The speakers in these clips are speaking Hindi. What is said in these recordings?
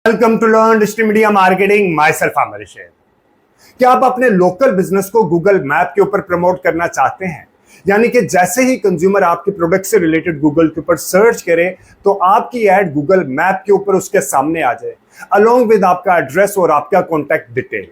Welcome to learn digital media marketing. Myself Amir Sher. क्या आप अपने लोकल बिजनेस को गूगल मैप के ऊपर प्रमोट करना चाहते हैं? यानी कि जैसे ही कंज्यूमर आपके प्रोडक्ट से रिलेटेड गूगल के ऊपर सर्च करे तो आपकी एड गूगल मैप के ऊपर उसके सामने आ जाए, अलोंग विद आपका एड्रेस और आपका कॉन्टैक्ट डिटेल।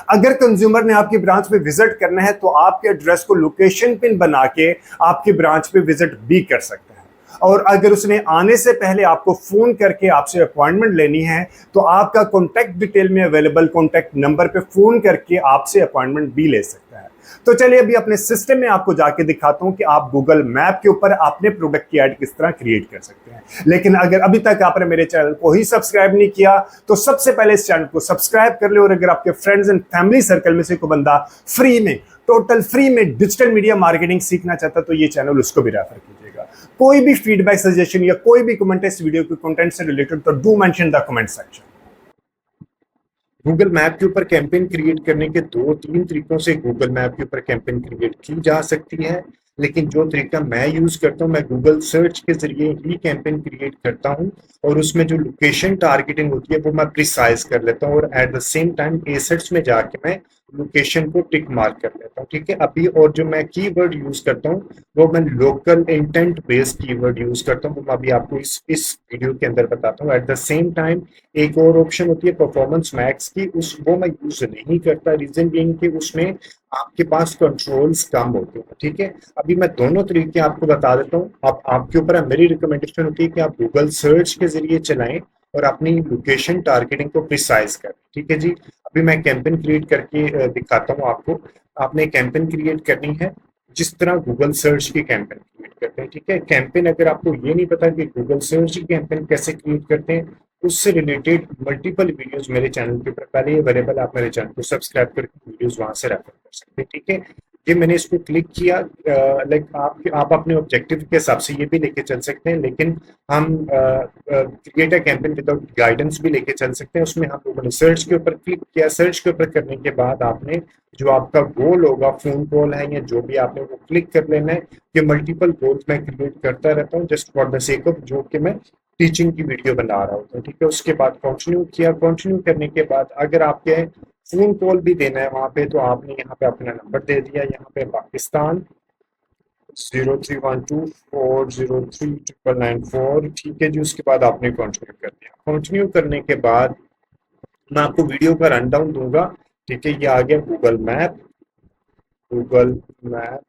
अगर कंज्यूमर ने आपकी ब्रांच पे विजिट करना है तो आपके एड्रेस को लोकेशन पिन बना के आपकी ब्रांच पे विजिट भी कर सकते हैं। और अगर उसने आने से पहले आपको फोन करके आपसे अपॉइंटमेंट लेनी है तो आपका कॉन्टैक्ट डिटेल में अवेलेबल कॉन्टैक्ट नंबर पे फोन करके आपसे अपॉइंटमेंट भी ले सकता है। तो चलिए अभी अपने सिस्टम में आपको जाके दिखाता हूं कि आप गूगल मैप के ऊपर अपने प्रोडक्ट की ऐड किस तरह क्रिएट कर सकते हैं। लेकिन अगर अभी तक आपने मेरे चैनल को ही सब्सक्राइब नहीं किया तो सबसे पहले इस चैनल को सब्सक्राइब कर ले। और अगर आपके फ्रेंड्स एंड फैमिली सर्कल में से कोई बंदा फ्री में, टोटल फ्री में डिजिटल मीडिया मार्केटिंग सीखना चाहता तो ये चैनल उसको भी रेफर कीजिएगा। कोई भी फीडबैक, सजेशन या कोई भी कमेंट इस वीडियो के कंटेंट से रिलेटेड तो do mention the comment section. Google map के ऊपर कैंपेन क्रिएट करने के 2-3 तरीकों से गूगल मैप के ऊपर कैंपेन क्रिएट की जा सकती है, लेकिन जो तरीका मैं यूज करता हूँ, मैं गूगल सर्च के जरिए ही कैंपेन क्रिएट करता हूँ और उसमें जो लोकेशन टारगेटिंग होती है वो मैं प्रिसाइज कर लेता हूँ और at the same time assets में जाके मैं लोकेशन को टिक मार्क कर लेता हूँ। ठीक है, अभी और जो मैं कीवर्ड यूज करता हूँ वो मैं local intent based keyword use करता हूँ, वो मैं अभी आपको इस वीडियो के अंदर बताता हूँ। एट द सेम टाइम एक और ऑप्शन होती है परफॉर्मेंस मैक्स की, उस वो मैं यूज नहीं करता, रीजन बीइंग कि उसमें आपके पास कंट्रोल्स कम होते हैं। ठीक है, अभी मैं दोनों तरीके आपको बता देता हूँ। अब आपके ऊपर मेरी रिकमेंडेशन होती है कि आप गूगल सर्च के जरिए चलाएं और अपनी लोकेशन टारगेटिंग को प्रिसाइज करें। ठीक है जी, अभी मैं कैंपेन क्रिएट करके दिखाता हूँ आपको। आपने कैंपेन क्रिएट करनी है जिस तरह गूगल सर्च की कैंपेन क्रिएट करते हैं। ठीक है, कैंपेन अगर आपको ये नहीं पता कि गूगल सर्च की कैंपेन कैसे क्रिएट करते हैं, उससे रिलेटेड मल्टीपल वीडियोस मेरे चैनल के ऊपर पहले ही अवेलेबल, आप मेरे चैनल को सब्सक्राइब करके वीडियोस वहां से रेफर कर सकते हैं। ठीक है, ये मैंने इसको क्लिक किया, लाइक आप अपने ऑब्जेक्टिव के हिसाब से ये भी लेके चल सकते हैं, लेकिन हम create a campaign without guidance भी लेके चल सकते हैं। उसमें हम लोगों ने सर्च के ऊपर क्लिक किया, सर्च के ऊपर करने के बाद आपने जो आपका गोल होगा, फोन कॉल है या जो भी आपने वो क्लिक कर लेना है। ये मल्टीपल गोल्स मैं क्रिएट करता रहता हूँ just for the sake of जो कि मैं टीचिंग की वीडियो बना रहा होता है। ठीक है, उसके बाद कंटिन्यू किया, कंटिन्यू करने के बाद अगर आपके फोन कॉल भी देना है वहां पे तो आपने यहाँ पे अपना नंबर दे दिया, यहाँ पे पाकिस्तान 0312403994। ठीक है जी, उसके बाद आपने कंटिन्यू कर दिया। कंटिन्यू करने के बाद मैं आपको वीडियो का रन डाउन दूंगा। ठीक है, ये आ गया गूगल मैप। गूगल मैप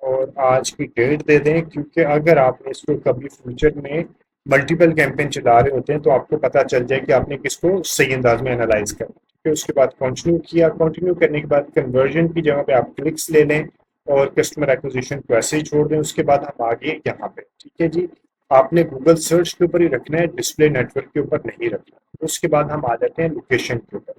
और आज की डेट दे दें, क्योंकि अगर आपने इसको कभी फ्यूचर में मल्टीपल कैंपेन चला रहे होते हैं तो आपको पता चल जाए कि आपने किसको सही अंदाज में एनालाइज करना है। फिर उसके बाद कंटिन्यू किया, कंटिन्यू करने के बाद कन्वर्जन की जगह पे आप क्लिक्स ले लें और कस्टमर एक्विजिशन को ऐसे ही छोड़ दें। उसके बाद हम आगे यहाँ पे, ठीक है जी, आपने गूगल सर्च के ऊपर ही रखना है, डिस्प्ले नेटवर्क के ऊपर नहीं रखना। उसके बाद हम आ जाते हैं लोकेशन के ऊपर।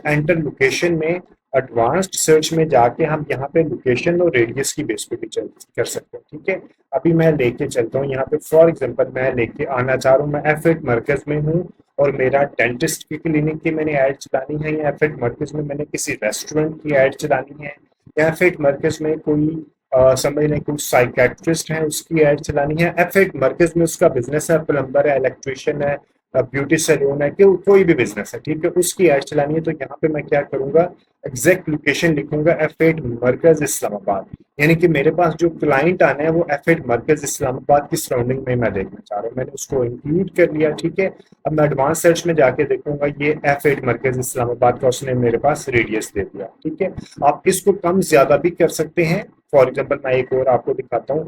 एंटर लोकेशन में एडवांस्ड सर्च में जाके हम यहाँ पे लोकेशन और रेडियस की बेस पे भी कर सकते हैं। ठीक है, अभी मैं लेके चलता हूँ यहाँ पे, फॉर एग्जांपल मैं लेके आना चाह रहा हूँ, मैं F8 मरकज में हूँ और मेरा डेंटिस्ट की क्लिनिक की मैंने ऐड चलानी है, या F8 मरकज में मैंने किसी रेस्टोरेंट की ऐड चलानी है, या F8 मरकज में कोई समझ लें कोई साइकेट्रिस्ट है उसकी ऐड चलानी है, F8 मरकज में उसका बिजनेस है, प्लम्बर है, इलेक्ट्रिशियन है, ब्यूटी सैलून है, कि कोई भी बिजनेस है। ठीक है, उसकी ऐड चलानी है तो यहाँ पे मैं क्या करूंगा, एग्जैक्ट लोकेशन लिखूंगा F8 मरकज इस्लामाबाद, यानी कि मेरे पास जो क्लाइंट आना है वो F8 मरकज इस्लामाबाद की सराउंडिंग में मैं देखना चाह रहा हूँ। मैंने उसको इंक्लूड कर लिया। ठीक है, अब मैं एडवांस सर्च में जाके देखूंगा, ये F8 मरकज इस्लामाबाद का उसने मेरे पास रेडियस दे दिया। ठीक है, आप इसको कम ज्यादा भी कर सकते हैं। फॉर एग्जाम्पल मैं एक और आपको दिखाता हूँ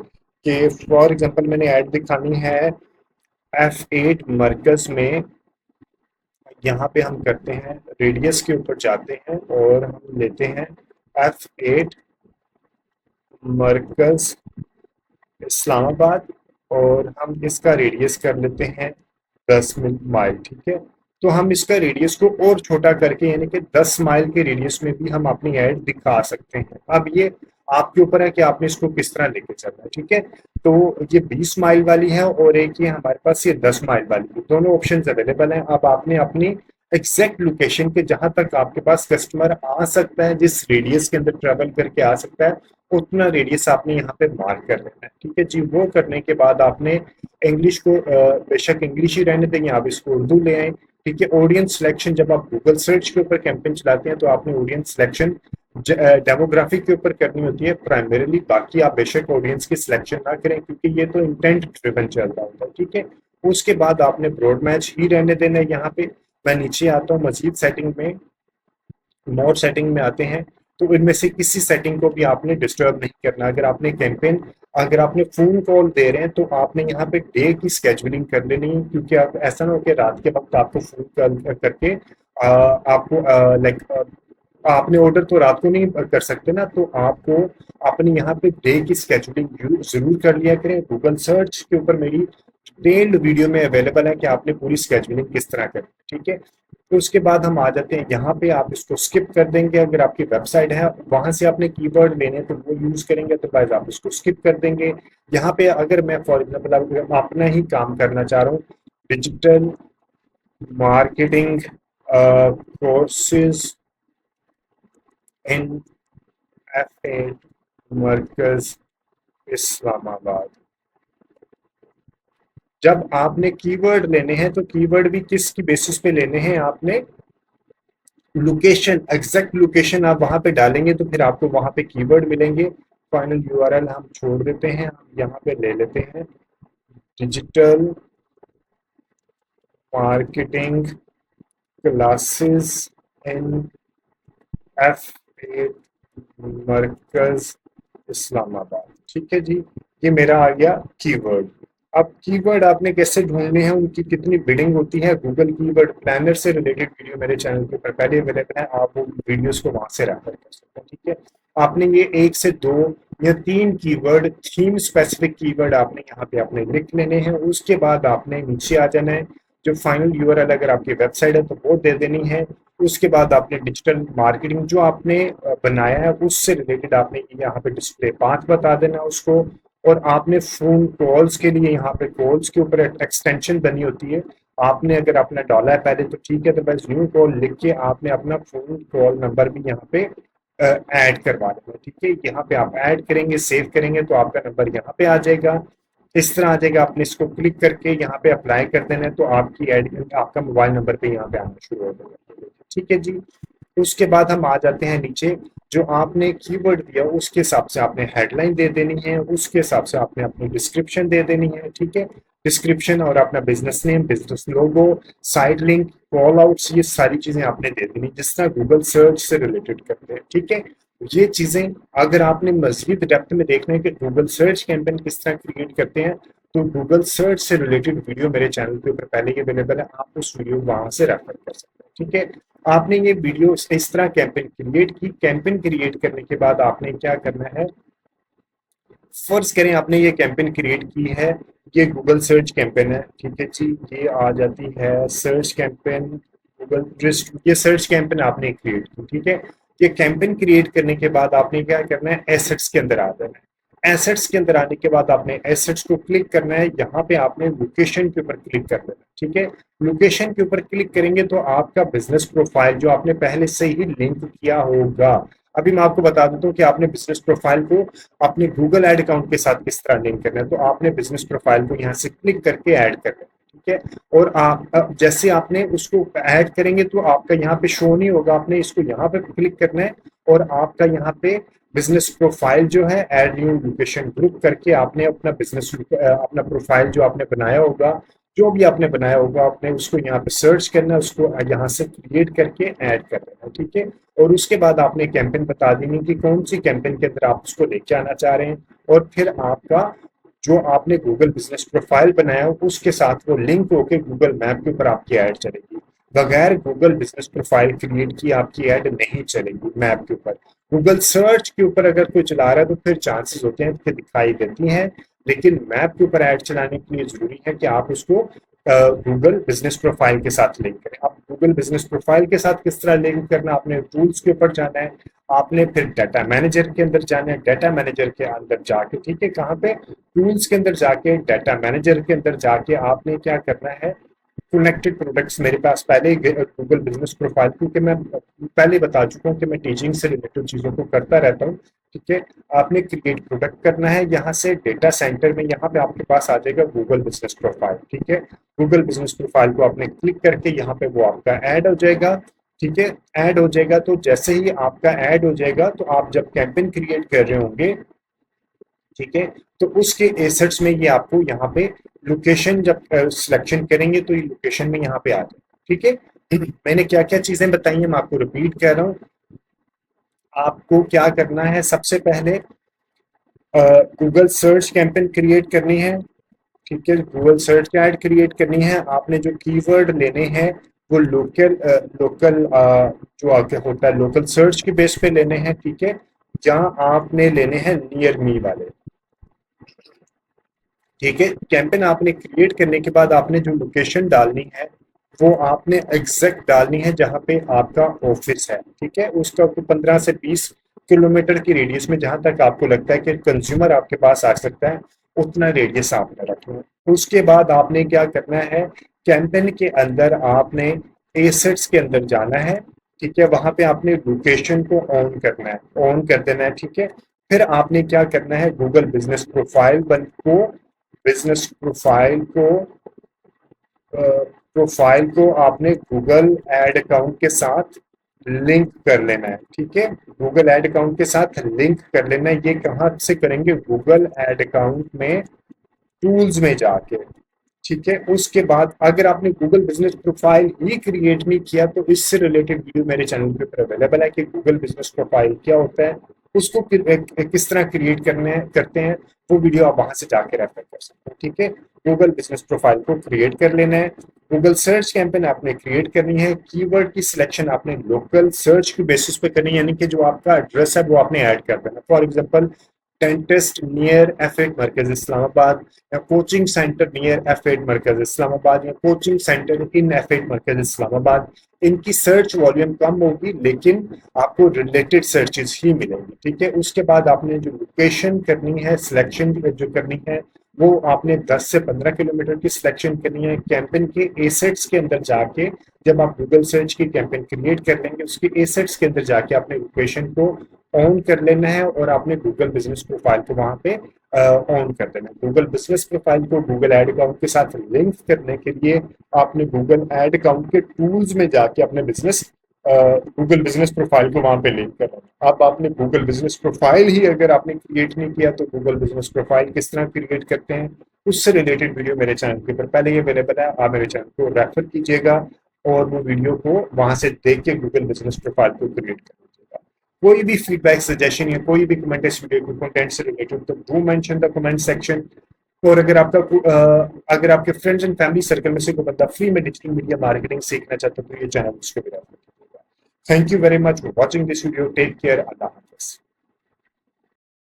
कि फॉर एग्जाम्पल मैंने ऐड दिखानी है F8 मरकज में, यहाँ पे हम करते हैं रेडियस के ऊपर जाते हैं और हम लेते हैं F8 मरकज इस्लामाबाद और हम इसका रेडियस कर लेते हैं 10 माइल। ठीक है, तो हम इसका रेडियस को और छोटा करके यानी कि 10 माइल के रेडियस में भी हम अपनी ऐड दिखा सकते हैं। अब ये आपके ऊपर है कि आपने इसको किस तरह लेके चलना है। ठीक है, तो ये 20 माइल वाली है और एक ये हमारे पास ये 10 माइल वाली है, दोनों ऑप्शंस अवेलेबल हैं। अब आपने अपनी एग्जैक्ट लोकेशन के जहां तक आपके पास कस्टमर आ सकता है, जिस रेडियस के अंदर ट्रेवल करके आ सकता है, उतना रेडियस आपने यहाँ पे मार्क कर लेना है। ठीक है जी, वो करने के बाद आपने इंग्लिश को बेशक इंग्लिश ही रहने देंगे, आप इसको उर्दू ले आए। ठीक है, ऑडियंस सिलेक्शन जब आप गूगल सर्च के ऊपर कैंपेन चलाते हैं तो आपने ऑडियंस सिलेक्शन डेमोग्राफिक के ऊपर करनी होती है प्राइमरीली। बाकी आप बेशक ऑडियंस की सिलेक्शन ना करें क्योंकि ये तो इंटेंट ड्रिवन चल रहा होता है। ठीक है, उसके बाद आपने ब्रॉड मैच ही रहने देना है। यहाँ पे मैं नीचे आता हूँ मजीद सेटिंग में, मोर सेटिंग में आते हैं, तो इनमें से किसी सेटिंग को भी आपने डिस्टर्ब नहीं करना। अगर आपने कैंपेन, अगर आपने फोन कॉल दे रहे हैं तो आपने यहाँ पे डे की स्केजुलिंग कर लेनी है, क्योंकि आप ऐसा ना हो कि रात के वक्त आपको फोन कॉल करके आपको लाइक आपने ऑर्डर तो रात को नहीं कर सकते ना, तो आपको अपनी यहाँ पे डे की स्केजुलिंग जरूर कर लिया करें। गूगल सर्च के ऊपर मेरी डिटेल्ड वीडियो में अवेलेबल है कि आपने पूरी स्केजुलिंग किस तरह करनी है। ठीक है, तो उसके बाद हम आ जाते हैं यहाँ पे, आप इसको स्किप कर देंगे। अगर आपकी वेबसाइट है वहां से आपने कीवर्ड लेने तो वो यूज करेंगे, अदरवाइज आप इसको स्किप कर देंगे। यहाँ पे अगर मैं फॉर एग्जाम्पल अपना ही काम करना चाह रहा हूँ, digital marketing courses in F A Markaz Islamabad, जब आपने कीवर्ड लेने हैं तो कीवर्ड भी किसकी बेसिस पे लेने हैं, आपने लोकेशन, एग्जैक्ट लोकेशन आप वहां पे डालेंगे तो फिर आपको वहां पे कीवर्ड मिलेंगे। फाइनल यूआरएल हम छोड़ देते हैं, हम यहाँ पे ले लेते हैं digital marketing classes in F A Markaz Islamabad. ठीक है जी, ये मेरा आ गया कीवर्ड। अब कीवर्ड आपने कैसे ढूंढने हैं, उनकी कितनी बिडिंग होती है, गूगल कीवर्ड प्लानर से रिलेटेड वीडियो मेरे चैनल के ऊपर पहले अवेलेबल है, आप वो वीडियोस को वहां से रेफर कर सकते हैं। ठीक है, आपने ये 1 से 2 या 3 कीवर्ड, थीम स्पेसिफिक कीवर्ड आपने यहाँ पे आपने लिख लेने हैं। उसके बाद आपने नीचे आ जाना है, जो फाइनल यूआरएल अगर आपकी वेबसाइट है तो वो दे देनी है। उसके बाद आपने डिजिटल मार्केटिंग जो आपने बनाया है उससे रिलेटेड आपने यहाँ पे डिस्प्ले 5 बता देना उसको। और आपने फोन कॉल्स के लिए यहाँ पे कॉल्स के ऊपर एक्सटेंशन बनी होती है, आपने अगर अपना डाला है पहले तो ठीक है, तो बस न्यू कॉल लिख के आपने अपना फोन कॉल नंबर भी यहाँ पे ऐड करवा देना। ठीक है, यहाँ पे आप ऐड करेंगे, सेव करेंगे तो आपका नंबर यहाँ पे आ जाएगा, इस तरह आ जाएगा। आपने इसको क्लिक करके यहाँ पे अप्लाई कर देना है तो आपकी एड आपका मोबाइल नंबर पे यहाँ पे आना शुरू हो जाएगा। ठीक है जी, उसके बाद हम आ जाते हैं नीचे, जो आपने कीवर्ड दिया उसके हिसाब से आपने हेडलाइन दे देनी है, उसके हिसाब से आपने अपनी डिस्क्रिप्शन दे देनी है। ठीक है, डिस्क्रिप्शन और अपना बिजनेस नेम, बिजनेस लोगो, साइड लिंक, कॉल आउट्स, ये सारी चीजें आपने दे देनी जिस तरह गूगल सर्च से रिलेटेड करते हैं। ठीक है, ये चीजें अगर आपने मजीद डेप्थ में देखना है कि गूगल सर्च कैंपेन किस तरह क्रिएट करते हैं, तो गूगल सर्च से रिलेटेड वीडियो मेरे चैनल के ऊपर पहले ही अवेलेबल है, आप उस वीडियो वहां से रेफर कर सकते हैं। ठीक है, आपने ये वीडियो इस तरह कैंपेन क्रिएट की। कैंपेन क्रिएट करने के बाद आपने क्या करना है, फर्ज करें आपने ये कैंपेन क्रिएट की है, ये गूगल सर्च कैंपेन है। ठीक है जी, ये आ जाती है सर्च कैंपेन, गूगल, ये सर्च कैंपेन आपने क्रिएट की। ठीक है, ये कैंपेन क्रिएट करने के बाद आपने क्या करना है, एसेट्स के अंदर आ जाना है। एसेट्स के अंदर आने के बाद आपने एसेट्स को क्लिक करना है, यहाँ पे आपने लोकेशन के ऊपर क्लिक कर देना है। ठीक है, लोकेशन के ऊपर क्लिक करेंगे तो आपका बिजनेस प्रोफाइल जो आपने पहले से ही लिंक किया होगा, अभी मैं आपको बता देता हूँ कि आपने बिजनेस प्रोफाइल को अपने गूगल ऐड अकाउंट के साथ किस तरह लिंक करना है। तो आपने बिजनेस प्रोफाइल को यहाँ से क्लिक करके ऐड करना है। ठीक है, और आप जैसे आपने उसको ऐड करेंगे तो आपका यहाँ पे शो नहीं होगा, आपने इसको यहाँ पे क्लिक करना है और आपका यहाँ पे बिजनेस प्रोफाइल जो है ऐड न्यू लोकेशन ग्रुप करके आपने अपना बिजनेस अपना प्रोफाइल जो आपने बनाया होगा, जो भी आपने बनाया होगा, आपने उसको यहाँ पे सर्च करना है, उसको यहाँ से क्रिएट करके ऐड कर देना है। ठीक है, और उसके बाद आपने कैंपेन बता देनी कि कौन सी कैंपेन के अंदर आप उसको लेके आना चाह रहे हैं, और फिर आपका जो आपने गूगल बिजनेस प्रोफाइल बनाया हो उसके साथ वो लिंक होके गूगल मैप के ऊपर आपकी ऐड चलेगी। बगैर गूगल बिजनेस प्रोफाइल क्रिएट की आपकी ऐड नहीं चलेगी मैप के ऊपर। गूगल सर्च के ऊपर अगर कोई चला रहा है तो फिर चांसेस होते हैं कि दिखाई देती हैं, लेकिन मैप के ऊपर ऐड चलाने के लिए जरूरी है कि आप उसको गूगल बिजनेस प्रोफाइल के साथ लिंक करें। आप गूगल बिजनेस प्रोफाइल के साथ किस तरह लिंक करना, आपने टूल्स के ऊपर जाना है, आपने फिर डाटा मैनेजर के अंदर जाना है, डाटा मैनेजर के अंदर जाके, ठीक है, कहाँ पे, टूल्स के अंदर जाके, डाटा मैनेजर के अंदर जाके आपने क्या करना है, कनेक्टेड प्रोडक्ट्स मेरे पास पहले गूगल बिजनेस प्रोफाइल, क्योंकि मैं पहले बता चुका हूँ कि मैं टीचिंग से रिलेटेड चीज़ों को करता रहता हूँ। ठीक है, आपने क्रिएट प्रोडक्ट करना है, यहाँ से डेटा सेंटर में यहाँ पे आपके पास आ जाएगा गूगल बिजनेस प्रोफाइल। ठीक है, गूगल बिजनेस प्रोफाइल को आपने क्लिक करके यहाँ पे वो आपका ऐड हो जाएगा। ठीक है, ऐड हो जाएगा, तो जैसे ही आपका ऐड हो जाएगा तो आप जब कैंपेन क्रिएट कर रहे होंगे, ठीक है, तो उसके एसेट्स में ये आपको यहाँ पे लोकेशन जब सिलेक्शन करेंगे तो ये लोकेशन में यहाँ पे आ जाए। ठीक है, मैंने क्या क्या चीजें बताई हैं मैं आपको रिपीट कर रहा हूँ। आपको क्या करना है, सबसे पहले गूगल सर्च कैंपेन क्रिएट करनी है। ठीक है, गूगल सर्च ऐड क्रिएट करनी है। आपने जो कीवर्ड लेने हैं वो लोकल जो आगे होता है लोकल सर्च के बेस पे लेने हैं। ठीक है, जहां आपने लेने हैं नियर मी वाले। ठीक है, कैंपेन आपने क्रिएट करने के बाद आपने जो लोकेशन डालनी है वो आपने एग्जैक्ट डालनी है जहां पे आपका ऑफिस है। ठीक है, उसका 15 से 20 किलोमीटर की रेडियस में जहां तक आपको लगता है कि कंज्यूमर आपके पास आ सकता है उतना रेडियस आपने रखना है। उसके बाद आपने क्या करना है, कैंपेन के अंदर आपने एसेट्स के अंदर जाना है। ठीक है, वहां पे आपने लोकेशन को ऑन करना है, ऑन कर देना है। ठीक है, फिर आपने क्या करना है, गूगल बिजनेस प्रोफाइल प्रोफाइल को आपने गूगल एड अकाउंट के साथ लिंक कर लेना है। ठीक है, गूगल एड अकाउंट के साथ लिंक कर लेना है। ये कहाँ से करेंगे, गूगल एड अकाउंट में टूल्स में जाके। ठीक है, उसके बाद अगर आपने गूगल बिजनेस प्रोफाइल ही क्रिएट नहीं किया तो इससे रिलेटेड वीडियो मेरे चैनल पे ऊपर अवेलेबल है कि गूगल बिजनेस प्रोफाइल क्या होता है, उसको किस तरह क्रिएट करते हैं, वो वीडियो आप वहां से जाके रेफर कर सकते हैं। ठीक है, गूगल बिजनेस प्रोफाइल को क्रिएट कर लेना है। गूगल सर्च कैंपेन आपने क्रिएट करनी है। कीवर्ड की सिलेक्शन आपने लोकल सर्च की बेसिस पे करनी है, यानी कि जो आपका एड्रेस है वो आपने ऐड कर देना। For example dentist near F8 मरकज इस्लामाबाद, या कोचिंग सेंटर नियर F8 मरकज इस्लामाबाद, या कोचिंग सेंटर इन F8 मरकज इस्लामाबाद। इनकी सर्च वॉल्यूम कम होगी लेकिन आपको रिलेटेड सर्चेस ही मिलेंगी। ठीक है, उसके बाद आपने जो लोकेशन करनी है, सिलेक्शन जो करनी है, वो आपने 10 से 15 किलोमीटर की सिलेक्शन करनी है। कैंपेन के एसेट्स के अंदर जाके जब आप गूगल सर्च की कैंपेन क्रिएट कर लेंगे उसके एसेट्स के अंदर जाके आपने लोकेशन को ऑन कर लेना है और आपने गूगल बिजनेस प्रोफाइल को वहां पे ऑन कर देना है। गूगल बिजनेस प्रोफाइल को गूगल एड अकाउंट के साथ लिंक करने के लिए आपने गूगल एड अकाउंट के टूल्स में जाके अपने गूगल बिजनेस प्रोफाइल को वहां पे लिंक करना है। अब आपने गूगल बिजनेस प्रोफाइल ही अगर आपने क्रिएट नहीं किया तो गूगल बिजनेस प्रोफाइल किस तरह क्रिएट करते हैं उससे रिलेटेड वीडियो मेरे चैनल के ऊपर पहले ही अवेलेबल है। आप मेरे चैनल को रेफर कीजिएगा और वो वीडियो को वहां से देख के गूगल बिजनेस प्रोफाइल को क्रिएट कर लीजिएगा। कोई भी फीडबैक सजेशन या कोई भी कमेंट इस वीडियो के कंटेंट से रिलेटेड तो do mention the comment section. और अगर आपके फ्रेंड्स एंड फैमिली सर्कल में से कोई बंदा फ्री में डिजिटल मीडिया मार्केटिंग सीखना चाहता है तो ये चैनल उसको भी रेफर कीजिएगा। Thank you very much for watching this video. Take care. अल्लाह हाफिज़।